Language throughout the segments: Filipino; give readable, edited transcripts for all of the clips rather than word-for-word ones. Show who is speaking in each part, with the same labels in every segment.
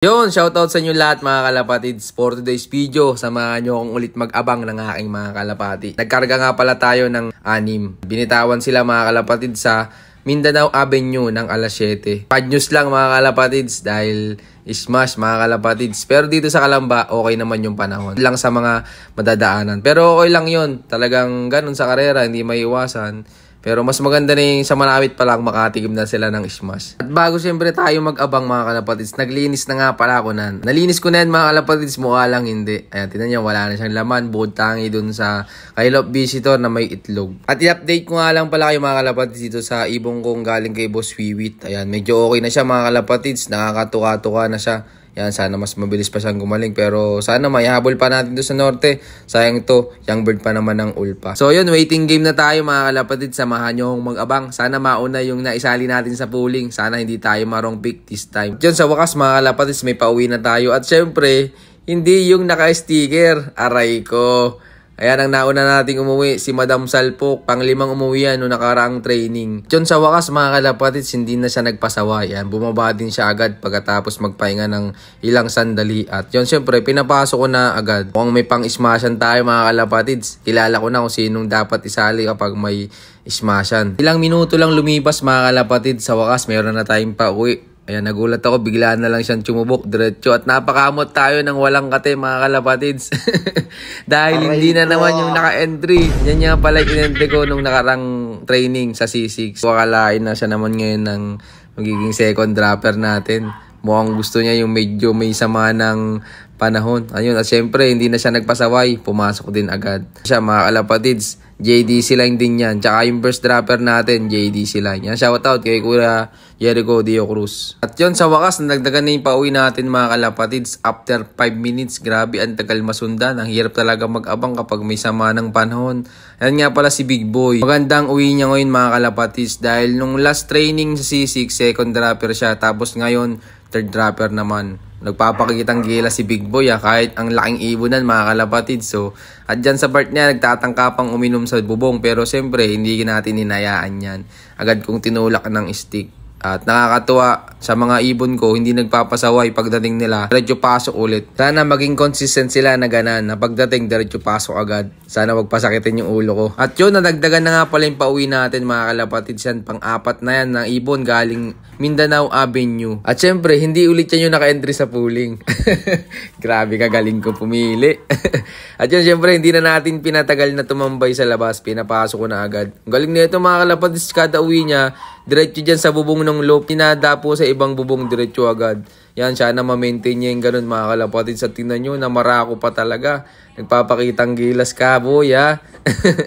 Speaker 1: Yun, shoutout sa inyo lahat mga kalapatids. For today's video, samahan nyo akong ulit mag-abang ng aking mga kalapati. Nagkarga nga pala tayo ng 6. Binitawan sila mga kalapatids sa Mindanao Avenue ng alas 7. Bad news lang mga kalapatids dahil smash mga kalapatids. Pero dito sa Calamba, okay naman yung panahon. Lang sa mga madadaanan. Pero okay lang yun. Talagang ganun sa karera, hindi maiiwasan. Pero mas maganda na yung sa malapit pa lang makatigim na sila ng smash. At bago siyempre tayo mag-abang mga kalapatids, naglinis na nga pala ako nan. Nalinis ko na yan mga kalapatids, mukha lang hindi. Ayan, tinan nyo, wala na siyang laman. Bukod tangi dun sa Kailop Visitor na may itlog. At i-update ko nga lang pala kayo mga kalapatids dito sa ibong kong galing kay Boss Wiwit. Ayan, medyo okay na siya mga kalapatids. Nakakatuka-tuka na siya. Yan, sana mas mabilis pa siyang gumaling. Pero sana may habol pa natin doon sa norte. Sayang to, young bird pa naman ng ulpa. So yun, waiting game na tayo mga kalapatid. Samahan nyo akong mag-abang. Sana mauna yung naisali natin sa pooling. Sana hindi tayo marong pick this time. Yun, sa wakas mga kalapatid, may pauwi na tayo. At syempre, hindi yung naka-sticker. Aray ko. Ayan, ang nauna nating umuwi, si Madam Salpok. Pang-5 umuwi yan noong nakaraang training. Diyon sa wakas mga kalapatids, hindi na siya nagpasawa. Yan, bumaba din siya agad pagkatapos magpahinga ng ilang sandali. At yun, syempre, pinapasok ko na agad. Kung may pang-smashan tayo mga kalapatids, kilala ko na kung sinong dapat isali kapag may smashan. Ilang minuto lang lumipas mga kalapatids, sa wakas, mayroon na tayong pauwi. Ayan, nagulat ako, biglaan na lang siyang tsumubok diretso at napakamot tayo ng walang kate mga kalapatids. Dahil hindi na naman yung naka-entry. Yan nga pala in-entry ko nung nakarang training sa C6. Wakalain na siya naman ngayon ng magiging second dropper natin. Mukhang gusto niya yung medyo may sama ng panahon. Ayun, at syempre hindi na siya nagpasaway. Pumasok din agad. Siya mga kalapatids, JDC line din yan. Tsaka yung first dropper natin, JDC line. Yan, shoutout kay Kuya Jericho Dio Cruz. At yun, sa wakas, nagdagan na yung pauwi natin mga kalapatids. After 5 minutes, grabe, ang tagal masundan. Ang hirap talaga mag-abang kapag may sama ng panahon. Yan nga pala si Big Boy. Magandang uwi niya ngayon mga kalapatids. Dahil nung last training sa C6, second dropper siya. Tapos ngayon, third dropper naman. Nagpapakitang gila si Big Boy kahit ang laking ibonan mga kalapatid. So, at dyan sa part niya, nagtatangka pang uminom sa bubong. Pero siyempre, hindi natin hinayaan yan. Agad kong tinulak ng stick. At nakakatuwa sa mga ibon ko, hindi nagpapasaway pagdating nila. Diretso pasok ulit. Sana maging consistent sila na ganan. Na pagdating, diretso pasok agad. Sana wag pasakitin yung ulo ko. At yun, nadagdagan na nga pala yung pauwi natin mga kalapatid. Yan, pang-apat na yan ng ibon galing Mindanao Avenue. At syempre, hindi ulit yan yung naka-entry sa pooling. Grabe, kagaling ko pumili. At yun, syempre, hindi na natin pinatagal na tumambay sa labas. Pinapasok ko na agad. Galing na ito mga kalapatid, kada uwi niya, diretso dyan sa bubong ng loop. Pinadapo sa ibang bubong, diretso agad. Yan, sana ma-maintain niya yung ganun mga kalapatid. Sa tingnan nyo, namarako pa talaga. Nagpapakitang gilas ka, boy, ha?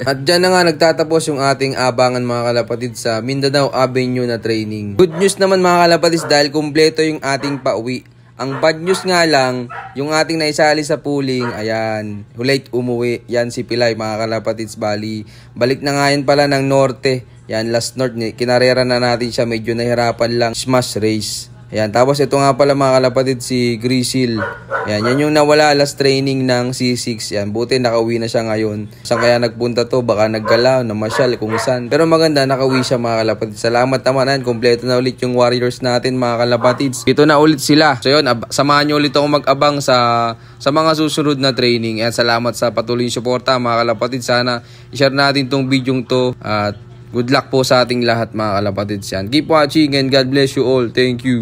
Speaker 1: At dyan na nga nagtatapos yung ating abangan mga kalapatid sa Mindanao Avenue na training. Good news naman mga kalapatid dahil kumpleto yung ating pauwi. Ang bad news nga lang, yung ating naisali sa pooling, ayan, late umuwi. Yan si Pilay mga kalapatids, balik na nga yan pala ng norte. Yan, last north, kinarera na natin siya, medyo nahirapan lang, smash race. Ayan, tapos ito nga pala mga kalapatid si Grisil. Ayan, yan yung nawala last training ng C6. Yan, buti nakauwi na siya ngayon. Saan kaya nagpunta to? Baka naggalaw, namasyal, kung saan. Pero maganda, nakauwi siya mga kalapatid. Salamat naman, kompleto na ulit yung warriors natin mga kalapatids. Ito na ulit sila. So yun, samahan nyo ulit ako mag-abang sa mga susunod na training. Ayan, salamat sa patuloy yung suporta mga kalapatid. Sana i-share natin tong video to at good luck po sa ating lahat mga kalapatids yan. Keep watching and God bless you all. Thank you.